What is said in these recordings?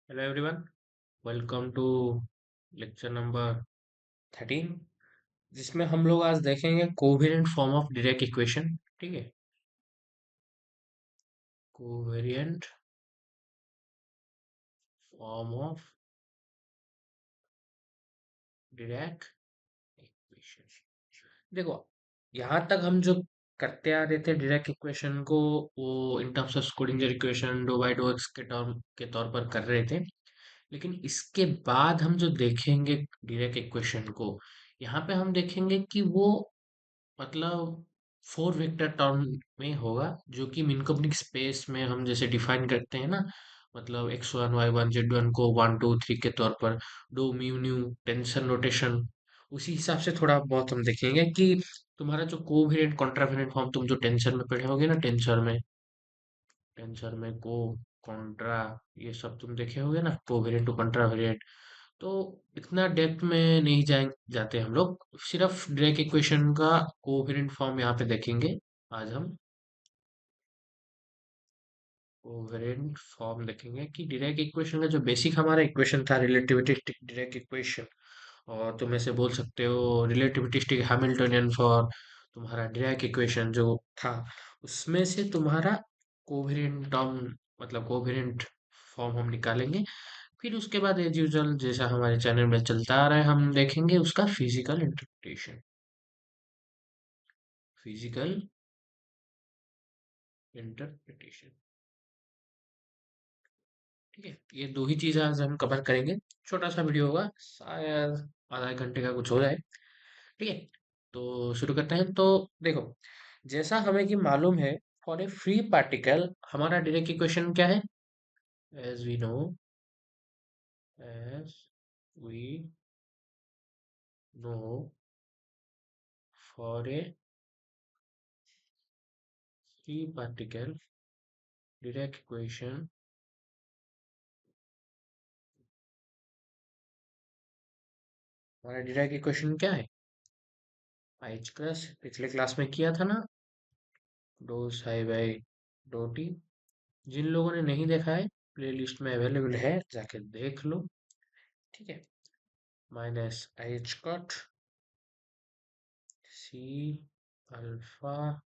Hello everyone, welcome to lecture number 13, जिसमें हम लोग आज देखेंगे covariant form of Dirac equation. ठीक है, covariant form of Dirac equation. देखो, यहाँ तक हम जो करते आ रहे थे डायरेक्ट इक्वेशन को, वो in terms of Schrodinger equation d by d x के टर्म के तौर पर कर रहे थे। लेकिन इसके बाद हम जो देखेंगे डायरेक्ट इक्वेशन को, यहाँ पे हम देखेंगे कि वो मतलब फोर वेक्टर टर्म में होगा, जो कि मिनकोनिक स्पेस में हम जैसे डिफाइन करते हैं ना। मतलब x1 y1 z1 को 1 2 3 के तौर पर दो म्यू न्यू टेंसर नोटेशन, उसी हिसाब से थोड़ा बहुत हम देखेंगे कि तुम्हारा जो कोवेरिएंट कॉन्ट्रावेरिएंट फॉर्म तुम जो टेंसर में पढ़े होगे ना, टेंसर में को कॉन्ट्रा, ये सब तुम देखे होगे ना, कोवेरिएंट टू कॉन्ट्रावेरिएंट। तो इतना डेप्थ में नहीं जाते हम लोग, सिर्फ डायरेक्ट इक्वेशन का कोवेरिएंट फॉर्म यहाँ पे देखेंगे। आज हम कोवेरिएंट फॉर्म देखेंगे कि डायरेक्ट इक्वेशन का जो बेसिक हमारा इक्वेशन था, रिलेटिविस्टिक डायरेक्ट इक्वेशन, और तुम ऐसे बोल सकते हो रिलेटिविस्टिक हैमिल्टनियन फॉर तुम्हारा डायरेक्ट इक्वेशन जो था, उसमें से तुम्हारा कोवेरिएंट टर्म मतलब कोवेरिएंट फॉर्म हम निकालेंगे। फिर उसके बाद एज यूजुअल जैसा हमारे चैनल में चलता आ रहा है, हम देखेंगे उसका फिजिकल इंटरप्रिटेशन। फिजिकल इंटरप्रिटेशन, ठीक है। ये दो ही चीज आज हम कवर करेंगे। छोटा सा वीडियो होगा, शायद आधा एक घंटे का कुछ हो जाए। ठीक है, तो शुरू करते हैं। तो देखो, जैसा हमें कि मालूम है, फॉर ए फ्री पार्टिकल हमारा डायरेक्ट इक्वेशन क्या है? As we know, as we know, for a free particle Dirac equation, हमारा डायरेक्ट इक्वेशन क्या है? एच क्रस पिछले क्लास में किया था ना, dou psi by dough t. जिन लोगों ने नहीं देखा है, प्लेलिस्ट में अवेलेबल है, जाके देख लो। ठीक है, minus h cut c alpha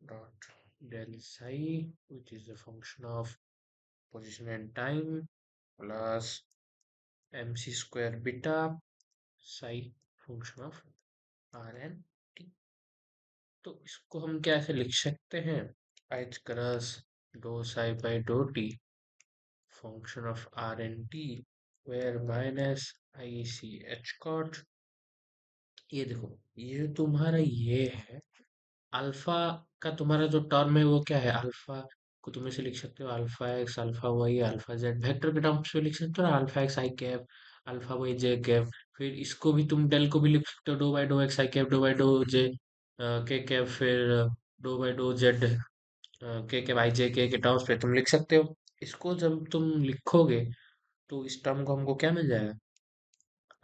dot del psi, which is a function of position and time, plus mc square beta psi, function of r and t। तो इसको हम कैसे लिख सकते हैं? H cross d psi by dough t, function of r and t, where minus i c h cot। ये देखो, ये तुम्हारा ये है अल्फा का, तुम्हारा जो टर्म है वो क्या है? अल्फा को तुम ऐसे लिख सकते हो, alpha x alpha y alpha z, vector के टर्म्स में लिख सकते हो ना, alpha x i cap alpha y j cap. फिर इसको भी तुम डेल को भी लिख सकते हो, dou by dough x i cap dou by dou j k cap, फिर dou by dough z k cap i j k terms पे तुम लिख सकते हो। इसको जब तुम लिखोगे तो इस टर्म को हमको क्या मिल जाएगा?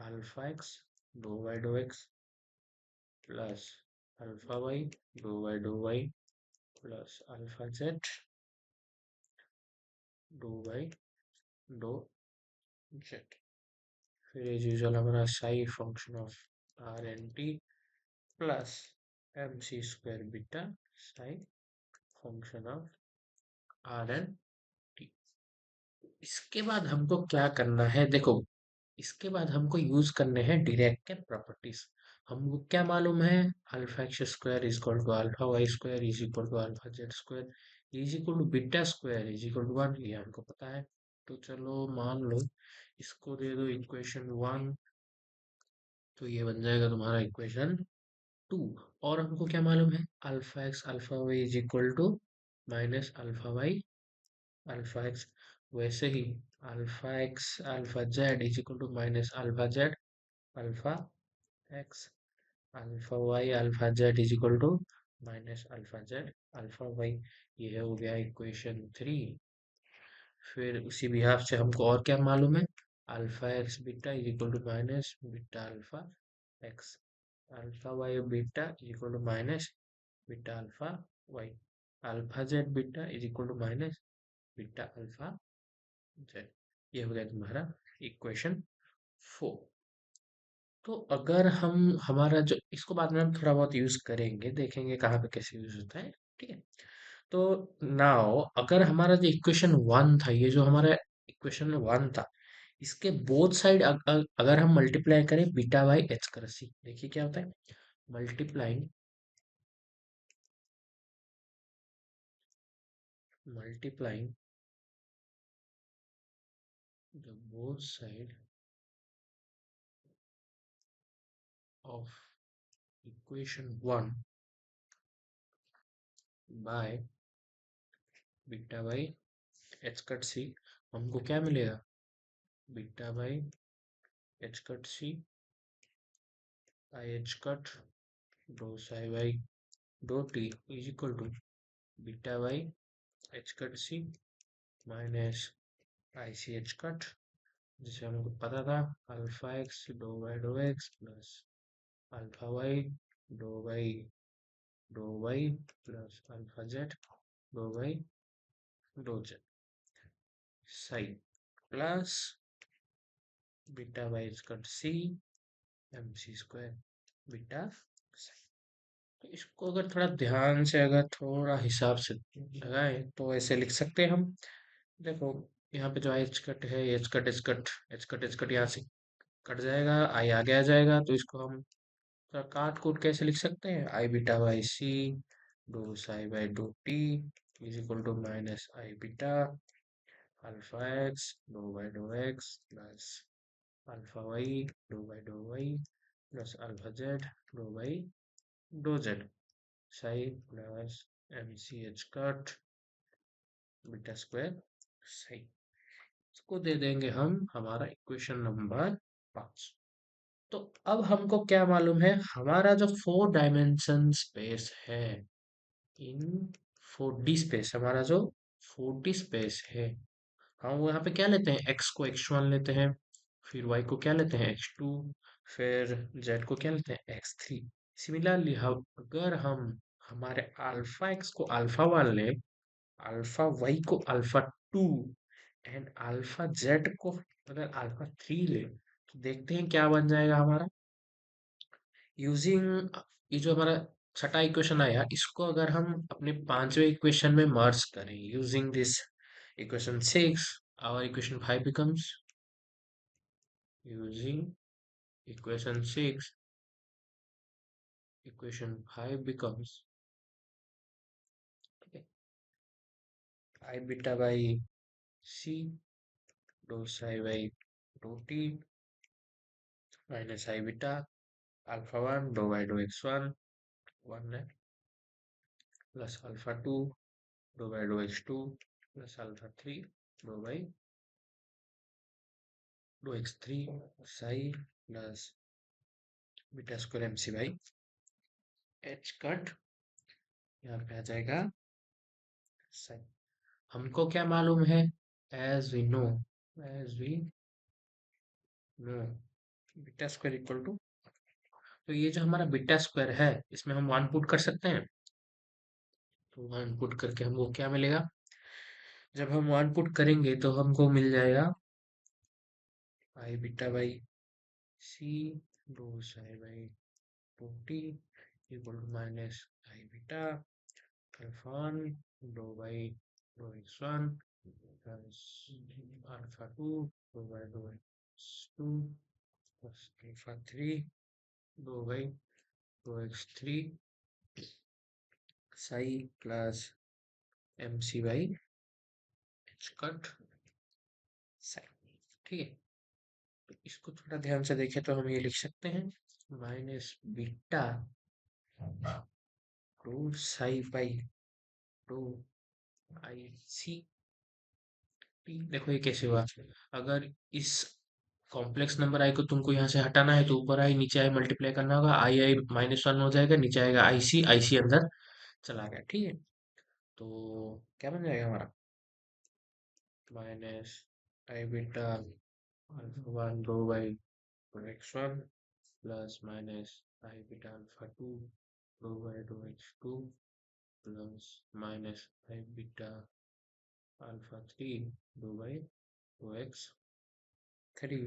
Alpha x d by dough x plus alpha y d by d y plus alpha z d by dough z. फिर एज यूजुअल हमारा psi function of r and t plus m c square beta psi function of r and t. इसके बाद हमको क्या करना है? देखो, इसके बाद हमको यूज करने हैं डायरेक्ट के प्रॉपर्टीज। हमको क्या मालूम है? Alpha x square is equal to alpha y square is equal to alpha z square is equal to beta square is equal to 1, ये हमको पता है। तो चलो मान लो, इसको दे दो इक्वेशन 1, तो ये बन जाएगा तुम्हारा इक्वेशन 2। और हमको क्या मालूम है? Alpha x alpha y is equal to minus alpha y alpha x. वैसे ही alpha x alpha z is equal to minus alpha z alpha x, alpha y alpha z is equal to minus alpha z alpha y. ये हो गया equation 3। फिर उसी behalf से हमको और क्या मालूम है? Alpha x beta is equal to minus beta alpha x, alpha y beta is equal to minus beta alpha y, alpha z beta is equal to minus beta alpha z. ये हो गया तुम्हारा इक्वेशन 4। तो अगर हम हमारा जो इसको बाद में हम थोड़ा बहुत यूज करेंगे, देखेंगे कहाँ पे कैसे यूज होता है। ठीक है। तो नाउ अगर हमारा जो इक्वेशन 1 था, ये जो हमारा इक्वेशन 1 था, इसके बोथ साइड अगर हम मल्टीप्लाई करें बीटा बाई एच कर सी, देखिए क्या होता है। Multiplying multiplying the both side of equation 1 by beta by h cut c, हमको क्या मिलेगा। Beta by h cut c i h cut dou psi by dou t is equal to beta by h cut c minus i c h cut, जिसे हमको पता था alpha x dou x plus alpha y dou y dou y plus alpha z dou y dou z सही plus beta by h cut c m c square beta सही। तो इसको अगर थोड़ा ध्यान से अगर थोड़ा हिसाब से लगाएं तो ऐसे लिख सकते हैं हम। देखो यहाँ पे जो एच कट है, H cut H cut H cut H cut यहाँ से कट जाएगा, आई आगे आ जाएगा, तो इसको हम थोड़ा काट कूट कैसे लिख सकते हैं। I beta by c dou psi by dough t is equal to minus i beta alpha x dou x plus alpha y dou y plus alpha z by dough z psi plus m c h cut beta square सही। इसको दे देंगे हम हमारा equation number 5। तो अब हमको क्या मालूम है, हमारा जो 4 डायमेंशन स्पेस है इन 4D स्पेस, हमारा जो 4D स्पेस है, हम यहाँ पे क्या लेते हैं, x को x1 लेते हैं, फिर y को क्या लेते हैं x2, फिर z को क्या लेते हैं x3। सिमिलरली हम अगर हम हमारे अल्फा x को अल्फा 1 लें, अल्फा वाई को अल्फा 2 एंड अल्फा जेड को अगर अल्फा 3 ले, तो देखते हैं क्या बन जाएगा हमारा। यूजिंग ये जो हमारा छठा इक्वेशन आया, इसको अगर हम अपने पांचवें इक्वेशन में मर्ज करें using this equation 6, our equation 5 becomes using equation 6, equation 5 becomes I beta by c dou psi by dou t minus I beta alpha 1 dou by dou x1 1 है plus alpha 2 dou by dou x2 plus alpha 3 dou by dou x3 psi plus beta square mc by h cut यहाँ पे आ जाएगा psi। हमको क्या मालूम है, as we know as we know beta square equal to, तो ये जो हमारा बीटा स्क्वायर है इसमें हम 1 पुट कर सकते हैं। तो 1 पुट करके हमको क्या मिलेगा, जब हम 1 पुट करेंगे तो हमको मिल जाएगा i beta by c dou psi by two t equal to minus i beta alpha 1 dou by dough x 1 plus alpha 2 dou by dough x 2 plus alpha 3 dou by dough x 3 psi plus m c by h cut psi. ठीक है। तो इसको थोड़ा ध्यान से देखें तो हम ये लिख सकते हैं minus beta two psi by two i c t. देखो ये कैसे हुआ, अगर इस कॉम्प्लेक्स नंबर आई को तुमको यहाँ से हटाना है तो ऊपर आई नीचे आई मल्टीप्लाई करना होगा, आई आई -1 हो जाएगा, नीचे आएगा आई सी अंदर चला गया। ठीक है। तो क्या बन जाएगा हमारा minus i beta alpha 1 dou by x 1 plus minus i beta alpha 2 dou by dou x 2 plus minus i beta alpha 3 dou by 2x3,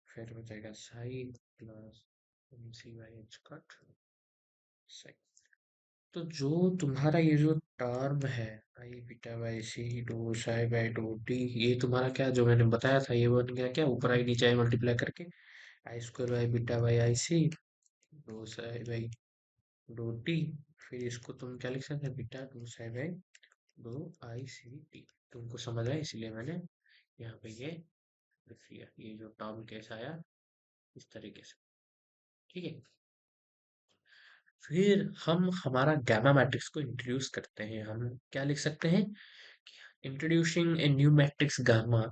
फिर हो जाएगा psi plus m c by h cut psi. तो जो तुम्हारा ये जो term है i beta by c dou psi by dough t, ये तुम्हारा क्या जो मैंने बताया था ये बन गया क्या, ऊपर आई नीचे आई मल्टीप्लाई करके i square by beta by i c dou psi by dough t. फिर इसको तुम क्या लिख सकते हैं, beta dou psi by dou i c t. तुमको समझ आया इसलिए मैंने यहाँ पे ये लिख लिया, ये जो टर्म कैसा आया इस तरीके से। ठीक है, फिर हम हमारा गामा मैट्रिक्स को इंट्रोड्यूस करते हैं। हम क्या लिख सकते हैं, introducing a new matrix gamma,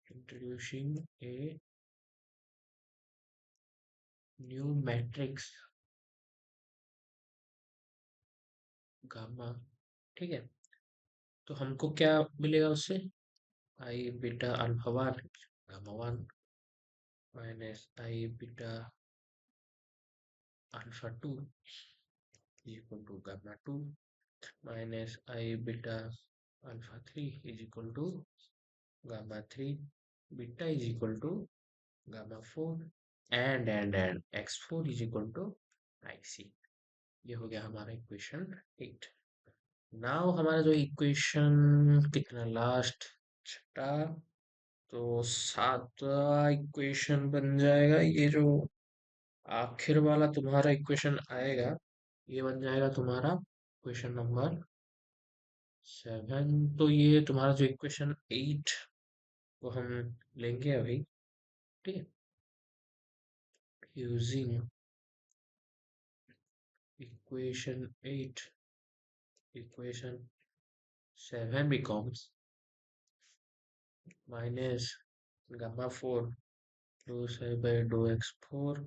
introducing a new matrix gamma. ठीक है, तो हमको क्या मिलेगा उससे, i beta alpha one gamma one minus i beta alpha two is equal to gamma two minus i beta alpha three is equal to gamma three, beta is equal to gamma four and x four is equal to i c. ये हो गया हमारा equation 8। Now हमारा जो equation कितना last, छठा, तो सातवां इक्वेशन बन जाएगा, ये जो आखिर वाला तुम्हारा इक्वेशन आएगा ये बन जाएगा तुम्हारा इक्वेशन नंबर 7। तो ये तुम्हारा जो इक्वेशन 8 को हम लेंगे अभी। ठीक है, using equation 8 equation 7 becomes minus gamma 4 dou psi by dou x4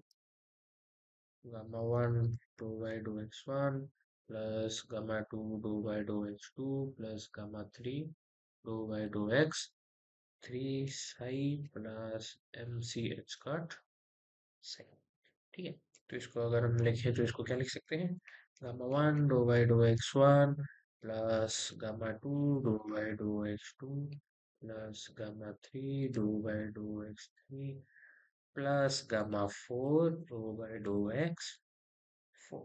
gamma 1 dou by dou x1 plus gamma 2 dou by dou x2 plus gamma 3 dou by dou x 3 psi plus mch cut psi। ठीक है, तो इसको अगर हम लिखें तो इसको क्या लिख सकते हैं, gamma 1 dou by dou x1 plus gamma 2 dou by dou x2 plus gamma 3 dou by dou x3 plus gamma 4 dou by dou x4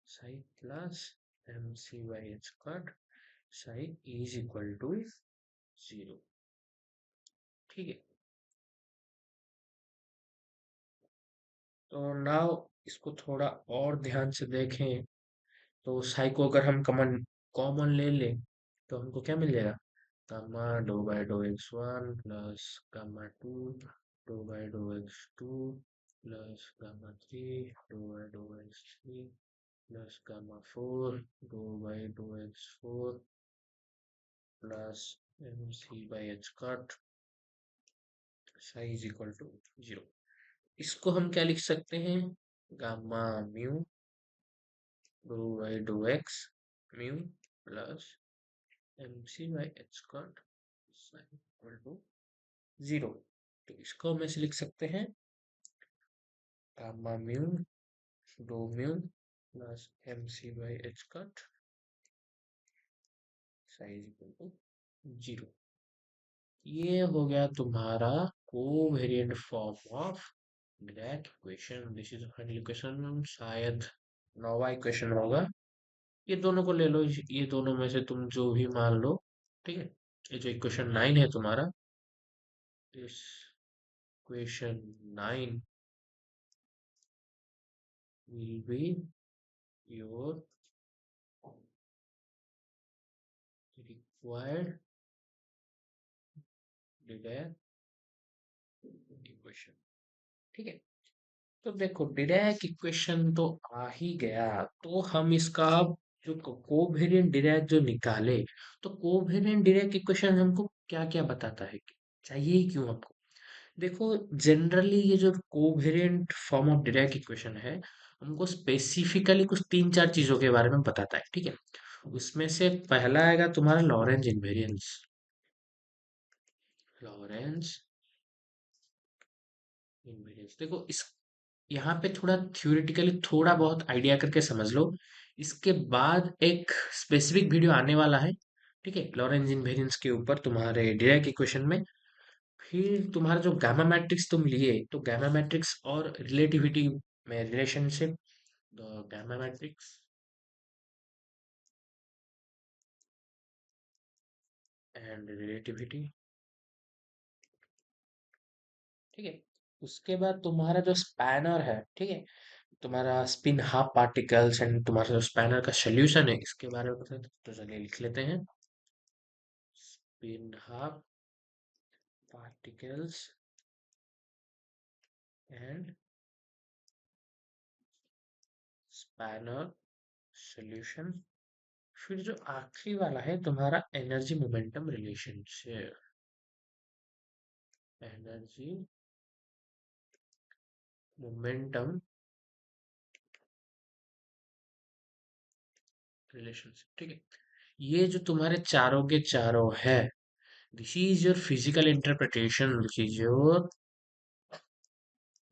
psi plus mc by h cut psi is equal to 0। ठीक है, तो now इसको थोड़ा और ध्यान से देखें, तो साई को अगर हम कॉमन कॉमन ले लें तो हमको क्या मिल जाएगा, gamma d by dough x one plus gamma two d by dough x two plus gamma three d by dough x three plus gamma four d by dough x four plus m c by h cut psi is equal to 0। इसको हम क्या लिख सकते हैं, gamma mu d by dough x mu plus mc by h cut equal to 0। तो इसको हम ऐसे लिख सकते हैं, gamma mu d mu plus mc by h cut psi equal to 0। ये हो गया तुम्हारा covariant form of Dirac equation. This is final equation, शायद नौवा इक्वेशन होगा। ये दोनों को ले लो, ये दोनों में से तुम जो भी मान लो। ठीक है, ये जो इक्वेशन 9 है तुम्हारा, इस equation 9 will be your required Dirac equation. ठीक है, तो देखो डिराक इक्वेशन तो आ ही गया, तो हम इसका जो कोवेरिएंट डिराक जो निकाले, तो कोवेरिएंट डिराक इक्वेशन हमको क्या क्या बताता है, चाहिए ही क्यों हमको। देखो जनरली ये जो covariant form of Dirac equation है हमको स्पेसिफिकली कुछ तीन चार चीजों के बारे में बताता है। ठीक है, उसमें से पहला आएगा तुम्हारा लॉरेंज इनवेरिएंस। लॉरेंज इनवेरिएंस देखो यहाँ पे थोड़ा थ्योरेटिकली थोड़ा बहुत आइडिया करके समझ लो। इसके बाद एक स्पेसिफिक वीडियो आने वाला है, ठीक है, लॉरेंज इनवेरिएंस के ऊपर तुम्हारे डिराक इक्वेशन में। फिर तुम्हारा जो गामा मैट्रिक्स तुम लिए, तो गामा मैट्रिक्स और रिलेटिविटी में relationship, gamma matrix and relativity, ठीक है। उसके बाद तुम्हारा जो स्पैनर है, ठीक है, तुम्हारा स्पिन हाफ पार्टिकल्स एंड तुम्हारा जो स्पैनर का सोल्यूशन है, इसके बारे में पता है तो चलिए लिख लेते हैं। Spin half particles and spinor solution. फिर जो आखिरी वाला है तुम्हारा energy momentum relationship, energy momentum relationship, ठीक है। ये जो तुम्हारे चारों के चारों है, this is your physical interpretation,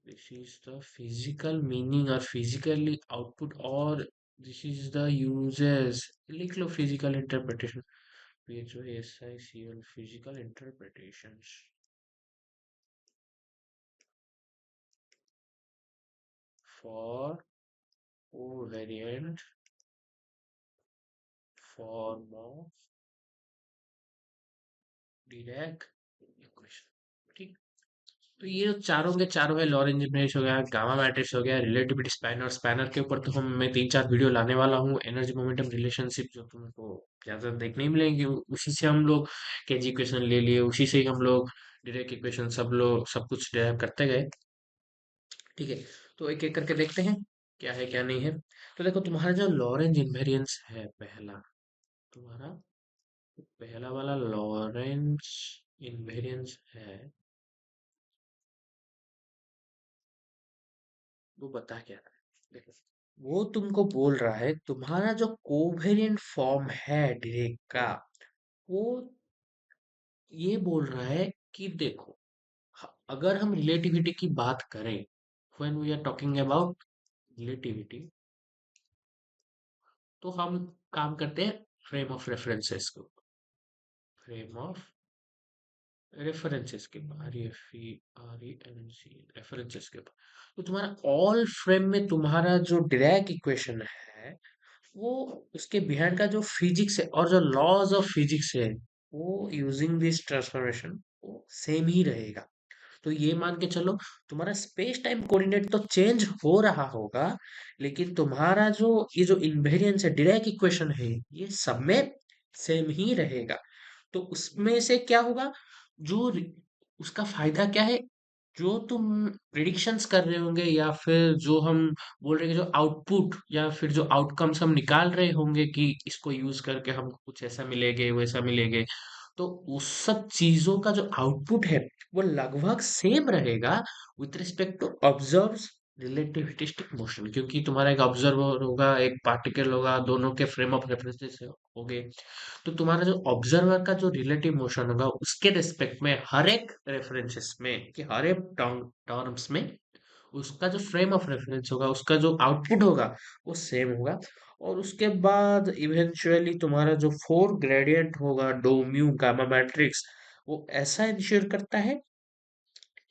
this is the physical meaning और फिजिकली आउटपुट, और दिस इज द यूजेस। लिख लो फिजिकल इंटरप्रिटेशन, ये जो S I C L physical interpretation for covariant form of Dirac equation, ठीक। तो ये जो चारों के चारों है, लॉरेंज इमेज हो गया, गामा मैट्रिक्स हो गया, रिलेटिविटी स्पैनर, स्पैनर के ऊपर तो हम मैं 3-4 वीडियो लाने वाला हूँ। एनर्जी मोमेंटम रिलेशनशिप जो तुमको ज्यादा देखने नहीं मिलेंगे, उसी से हम लोग केजी इक्वेशन ले लिए, उसी से ही हम लोग डायरेक्ट इक्वेशन सब लोग सब कुछ डेराइव करते गए, ठीक है। तो एक एक करके देखते हैं क्या है क्या नहीं है। तो देखो तुम्हारा जो लॉरेंज इनवेरिएंस है पहला, तुम्हारा पहला वाला लॉरेंज इनवेरिएंस है, वो बता क्या रहा है देखो। वो तुमको बोल रहा है तुम्हारा जो कोवेरिएंट फॉर्म है डायरेक्ट का, वो ये बोल रहा है कि देखो, अगर हम रिलेटिविटी की बात करें, when we are talking about relativity, तो हम काम करते हैं फ्रेम ऑफ रेफरेंसेस के ऊपर, फ्रेम ऑफ रेफरेंसेस के ऊपर, REFERENC रेफरेंसेस के ऊपर। तो तुम्हारा ऑल फ्रेम में तुम्हारा जो डिराक इक्वेशन है, वो उसके बिहाइंड का जो फिजिक्स है और जो लॉज ऑफ फिजिक्स है, वो यूजिंग दिस ट्रांसफॉर्मेशन वो सेम ही रहेगा। तो ये मान के चलो, तुम्हारा स्पेस टाइम कोऑर्डिनेट तो चेंज हो रहा होगा, लेकिन तुम्हारा जो ये जो इनवेरिएंस है, डिराक इक्वेशन है, ये सब में सेम ही रहेगा। तो उसमें से क्या होगा, जो उसका फायदा क्या है, जो तुम प्रिडिक्शंस कर रहे होंगे या फिर जो हम बोल रहे हैं, जो आउटपुट या फिर जो आउटकम्स हम निकाल रहे होंगे कि इसको यूज करके हमको कुछ ऐसा मिलेगे वैसा मिलेगे, तो उस सब चीजों का जो आउटपुट है, वो लगभग सेम रहेगा with respect to observe relativistic motion, क्योंकि तुम्हारा एक ऑब्जर्वर होगा एक पार्टिकल होगा, दोनों के फ्रेम ऑफ रेफरेंसेस होंगे। तो तुम्हारा जो ऑब्जर्वर का जो रिलेटिव मोशन होगा उसके रिस्पेक्ट में हर एक रेफरेंसेस में कि हर एक टर्म्स में उसका जो फ्रेम ऑफ रेफरेंस होगा, उसका जो आउटपुट होगा, वो सेम होगा। और उसके बाद इवेंचुअली तुम्हारा जो फोर ग्रेडियंट होगा, डो म्यू गामा मैट्रिक्स, वो ऐसा इंश्योर करता है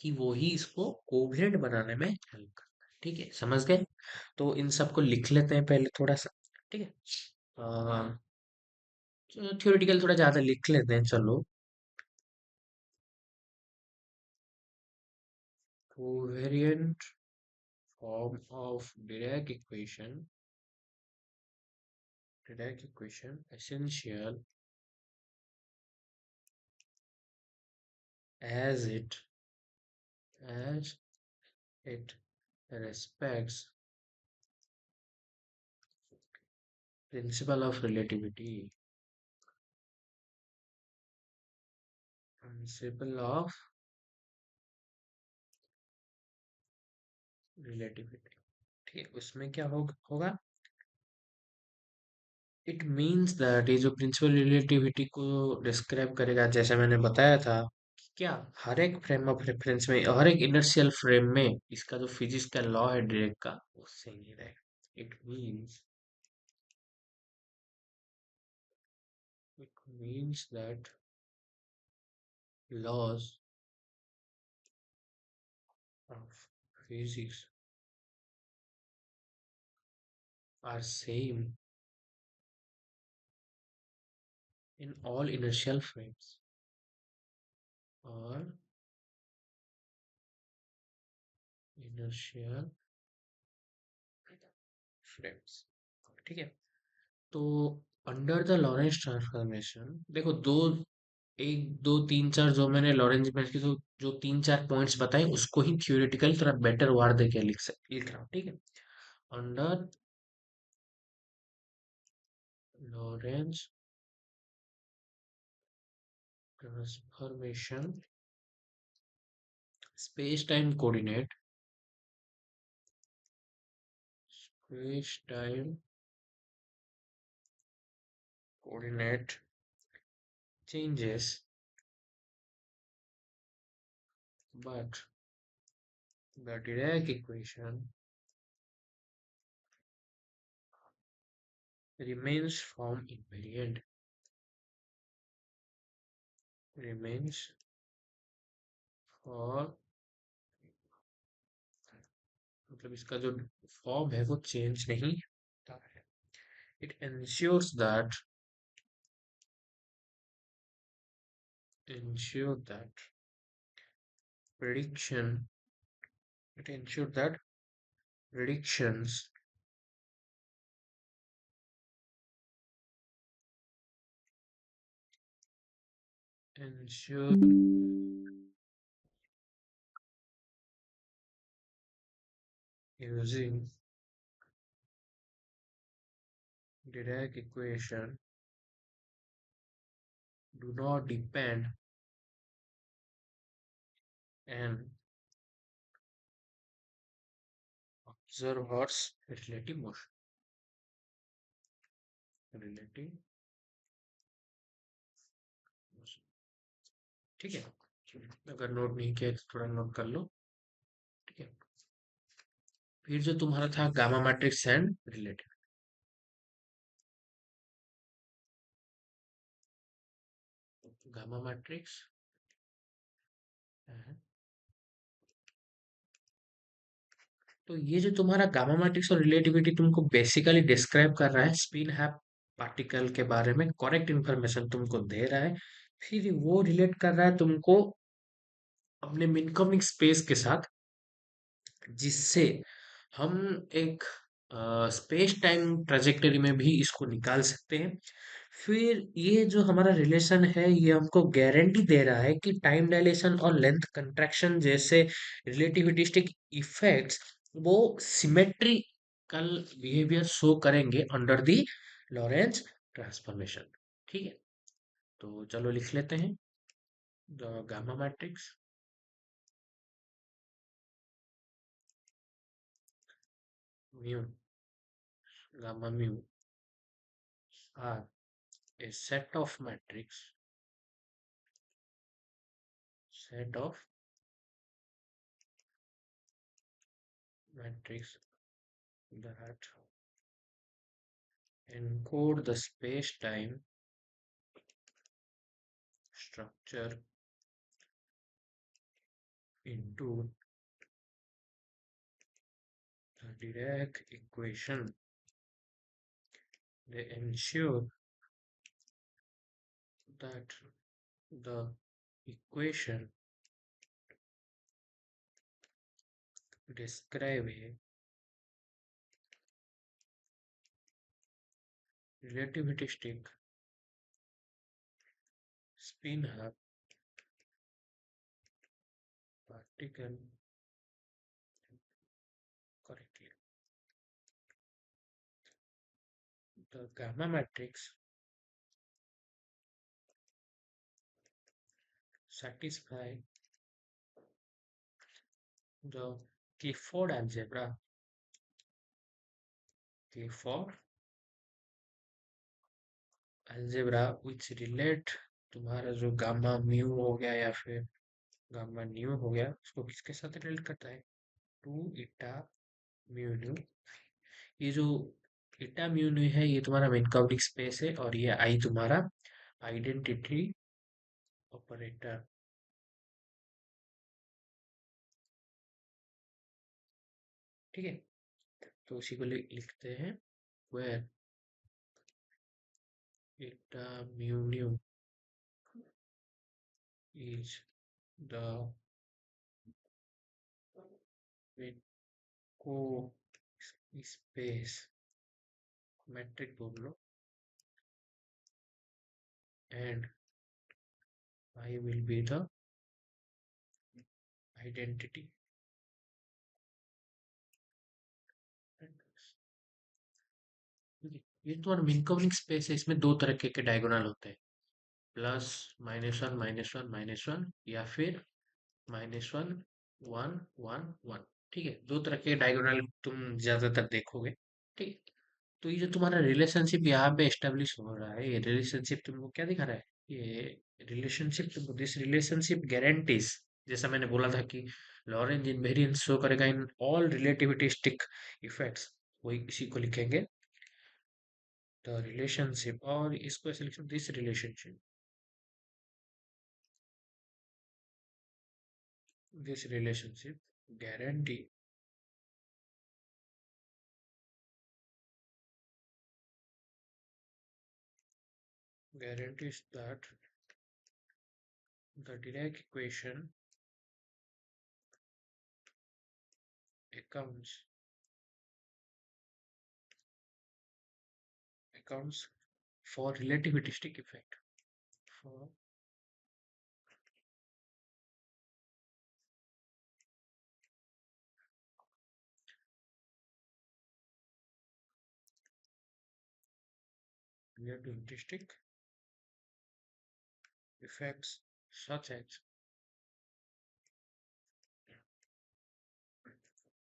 कि वो ही इसको कोवेरिएंट बनाने में हेल्प करता है, ठीक है, समझ गए। तो इन सबको लिख लेते हैं पहले थोड़ा सा, ठीक है। थ्योरेटिकल थोड़ा ज्यादा लिख लेते हैं, चलो। Covariant form of Dirac equation essential as as it respects principle of relativity, principle of relativity, ठीक है। उसमें क्या होगा, इट मीन्स दैट ये जो प्रिंसिपल रिलेटिविटी को डिस्क्राइब करेगा, जैसे मैंने बताया था क्या हर एक फ्रेम ऑफ रेफरेंस में, हर एक इनर्शियल फ्रेम में इसका जो फिजिक्स का लॉ है डायरेक्ट का, वो सही रहेगा। It means that laws of physics are same in all inertial frames or inertial frames। ठीक है। तो अंडर द लॉरेंस ट्रांसफॉर्मेशन देखो, दो, एक दो तीन चार जो मैंने लॉरेंस मैच की जो जो तीन चार पॉइंट्स बताए उसको ही थ्योरेटिकली थोड़ा बेटर वार दे के लिख रहा हूँ। ठीक है। Under Lorentz transformation, space time coordinate, space time coordinate changes, but the Dirac equation remains form invariant, remains for, मतलब इसका जो फॉर्म है वो चेंज नहीं होता है। It ensures that, ensure that prediction, it ensures that predictions ensure using Dirac equation do not depend on observer's relative motion, relative motion। ठीक है। अगर नोट नहीं किया तो थोड़ा नोट कर लो। ठीक है। फिर जो तुम्हारा था gamma matrix and relative, gamma matrix, तो ये जो तुम्हारा गामा मैट्रिक्स और रिलेटिविटी तुमको बेसिकली डिस्क्राइब कर रहा है स्पिन हैप पार्टिकल के बारे में, करेक्ट इंफॉर्मेशन तुमको दे रहा है। फिर वो रिलेट कर रहा है तुमको अपने मिनकमिंग स्पेस के साथ, जिससे हम एक स्पेस टाइम ट्रेजेक्टरी में भी इसको निकाल सकते हैं। फिर ये जो हमारा रिलेशन है ये हमको गारंटी दे रहा है कि टाइम डायलेशन और लेंथ कंट्रैक्शन जैसे रिलेटिविस्टिक इफेक्ट्स वो सिमेट्रिकल बिहेवियर शो करेंगे अंडर दी लॉरेंस ट्रांसफॉर्मेशन। ठीक है। तो चलो लिख लेते हैं the gamma matrix mu, gamma mu are a set of matrix that encode the space-time structure into the Dirac equation. They ensure that the equation describe a relativistic spin-half particle correctly. The gamma matrix satisfy the Clifford algebra, Clifford algebra which relate तुम्हारा जो gamma mu हो गया या फिर gamma new हो गया, उसको किसके साथ रिलेट करता है? टू इटा म्यू न्यू। ये जो इटा म्यू न्यू है ये तुम्हारा मिनकॉनिक स्पेस है, और ये आई तुम्हारा आइडेंटिटी ऑपरेटर। ठीक है, तो उसी को लिखते हैं where eta mu nu is the co space, metric बोल लो, and I will be the identity. ये तो मिनकॉनिक स्पेस है, इसमें दो तरह के डायगोनल होते हैं, प्लस -1 -1 -1, या फिर -1 1 1 1। ठीक है, दो तरह के डायगोनल तुम ज्यादातर देखोगे। ठीक है, तो ये जो तुम्हारा रिलेशनशिप यहाँ पे एस्टेब्लिश हो रहा है, ये रिलेशनशिप तुमको क्या दिखा रहा है? ये रिलेशनशिप तुमको, दिस रिलेशनशिप गारंटीज, जैसा मैंने बोला था कि लॉरेंज इनवेरिएंस शो करेगा इन ऑल रिलेटिविस्टिक इफेक्ट्स, वही इसी को लिखेंगे द रिलेशनशिप, और इसको ऐसे लिखेंगे this relationship guarantee guarantees that the Dirac equation accounts accounts for relativistic effect, for relativistic effects such as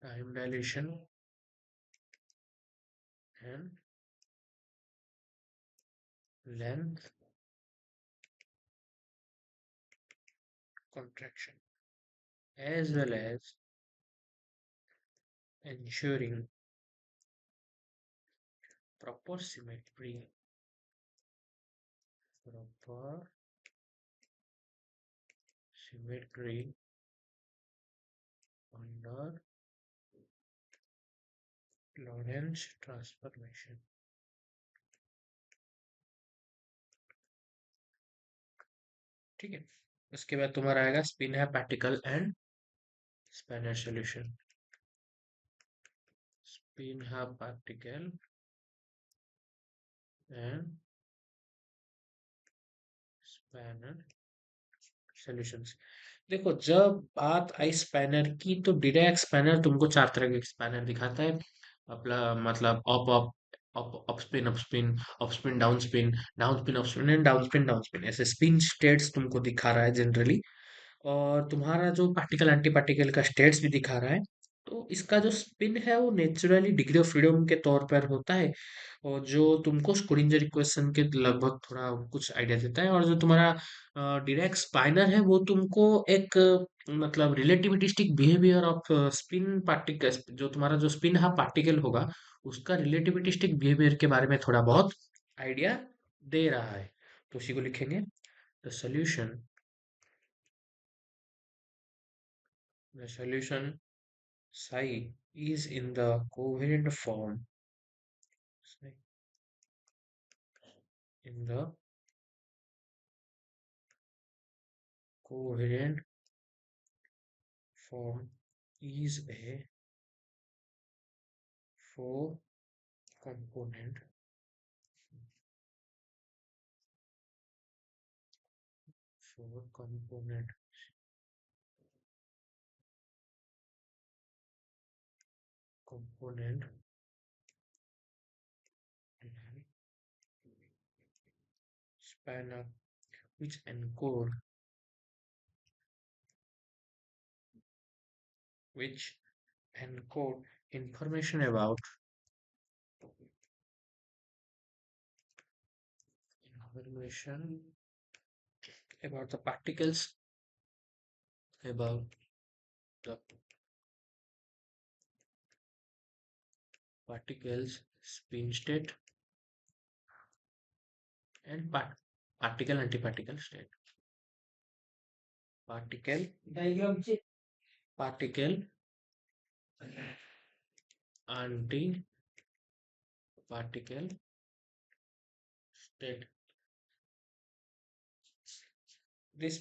time dilation and length contraction, as well as ensuring proper proper symmetry under Lorentz transformation। ठीक है, उसके बाद तुम्हारा आएगा spin है particle and spinor solution. Spin है particle end spanner solutions. देखो, जब बात आई स्पैनर की तो डिराक स्पैनर तुमको चार तरह के स्पैनर दिखाता है। अपना मतलब up up up spin, up spin, up spin, down spin, up spin and down spin, down spin, ऐसे स्पिन स्टेट्स तुमको दिखा रहा है जनरली। और तुम्हारा जो पार्टिकल एंटी पार्टिकल का स्टेट्स भी दिखा रहा है। तो इसका जो स्पिन है वो नेचुरली डिग्री ऑफ फ्रीडम के तौर पर होता है, और जो तुमको स्क्रोडिंजर इक्वेशन के लगभग थोड़ा कुछ आइडिया देता है। और जो तुम्हारा डिराक स्पाइनर है वो तुमको एक मतलब relativistic behaviour off spin particle, जो तुम्हारा जो स्पिन हा पार्टिकल होगा उसका रिलेटिविस्टिक बिहेवियर के बारे में थोड़ा बहुत आइडिया दे रहा है। तो उसी को लिखेंगे the solution, the solution psi is in the covariant form, in the covariant form is a four component four component component spanner which which encode information about the particles about the particles spin state and particle antiparticle state. Particle particle antiparticle state. This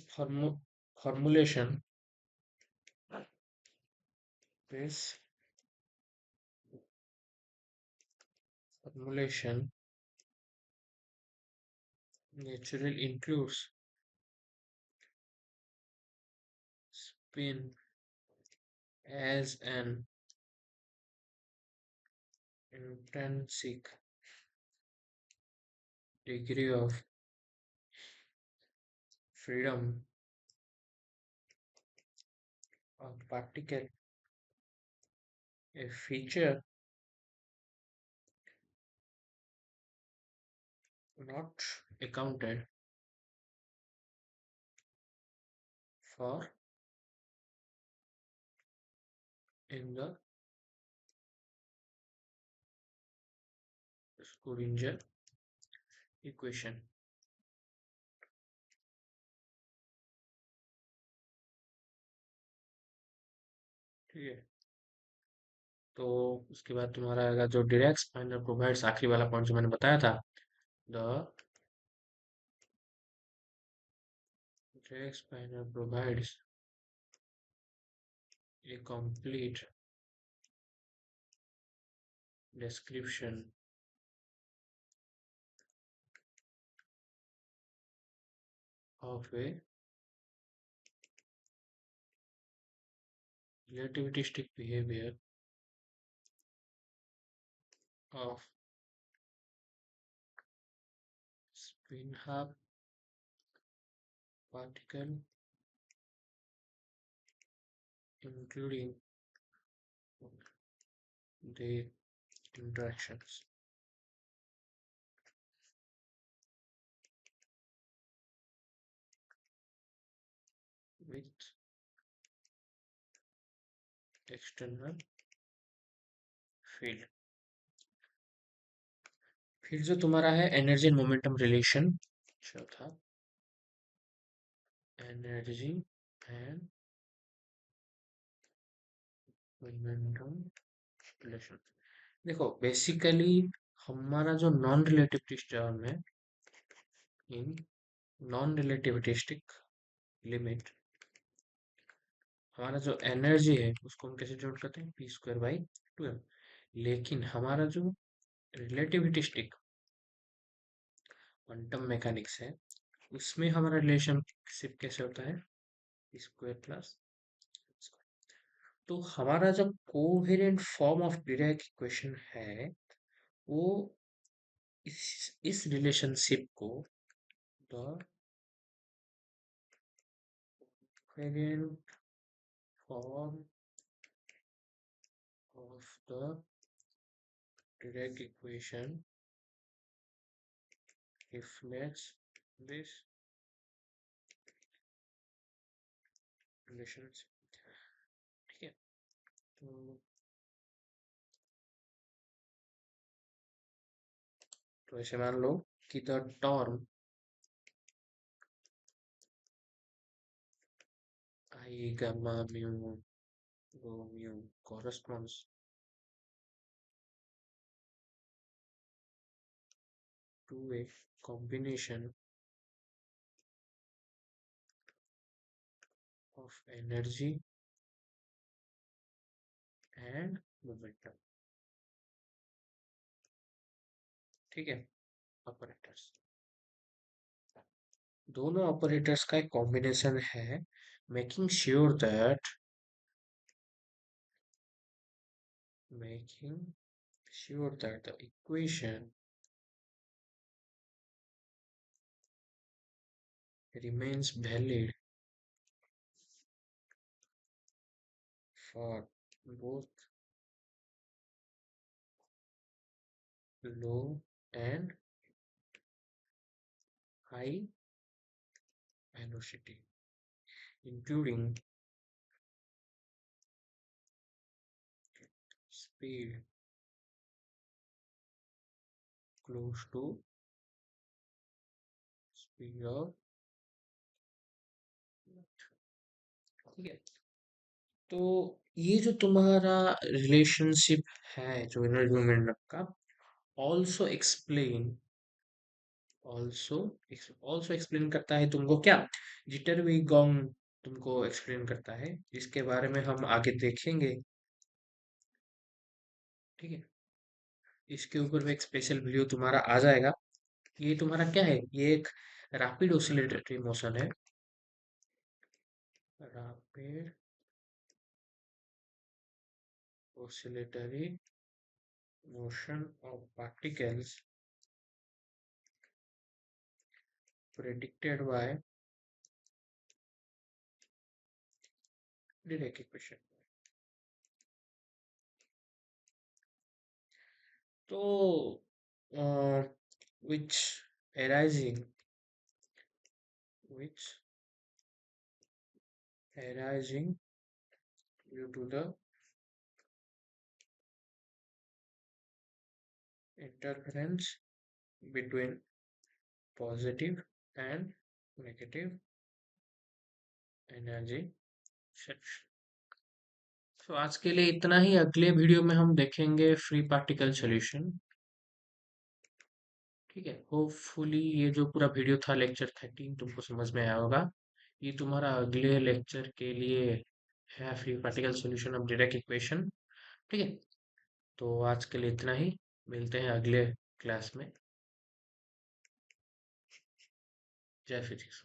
formulation this formulation naturally includes spin as an intrinsic degree of freedom of particle, a feature not accounted for in the Schrödinger equation. ठीक है, तो उसके बाद तुम्हारा आएगा जो direct spinal provides, आखिरी वाला पॉइंट जो मैंने बताया था, the direct spinal provides a complete description of a relativistic behavior of spin half particle, including their interactions with external field. फिर जो तुम्हारा है एनर्जी एंड मोमेंटम रिलेशन, चौथा एनर्जी एंड मोमेंटम रिलेशन। देखो बेसिकली हमारा जो नॉन रिलेटिविस्टिक टर्म है, in non relativistic limit, हमारा जो एनर्जी है उसको हम कैसे जोड़ करते हैं, p² by 2m। लेकिन हमारा जो रिलेटिविस्टिक क्वांटम मैकेनिक्स है उसमें हमारा रिलेशनशिप कैसे होता है, p² plus। तो हमारा जो coherent form of Dirac equation है वो इस रिलेशनशिप को the coherent form of the Dirac equation reflects this relationship। ठीक है, तो ऐसे मान लो कि the term i gamma mu rho mu corresponds to a combination of energy and momentum। ठीक है, ऑपरेटर्स, दोनों ऑपरेटर्स का एक कॉम्बिनेशन है, making sure that the equation remains valid for both low and high velocity, including speed close to speed of light। ठीक है, तो ये जो तुम्हारा रिलेशनशिप है जो एनर्जी मोमेंटम का, also explain also also explain करता है तुमको क्या, जिटरविगोंग तुमको एक्सप्लेन करता है, जिसके बारे में हम आगे देखेंगे। ठीक है, इसके ऊपर भी एक स्पेशल वीडियो तुम्हारा आ जाएगा। ये तुम्हारा क्या है, ये एक रैपिड ऑसिलेटरी मोशन है, rapid oscillatory motion of particles predicted by Dirac equation। तो which arising which arising due to the interference between positive and negative energy section। तो आज के लिए इतना ही, अगले वीडियो में हम देखेंगे फ्री पार्टिकल सॉल्यूशन। ठीक है, होपफुली ये जो पूरा वीडियो था लेक्चर 13 तुमको समझ में आया होगा। ये तुम्हारा अगले लेक्चर के लिए है, free particle solution of Dirac equation. ठीक है, तो आज के लिए इतना ही, मिलते हैं अगले क्लास में। जय फिजिक्स।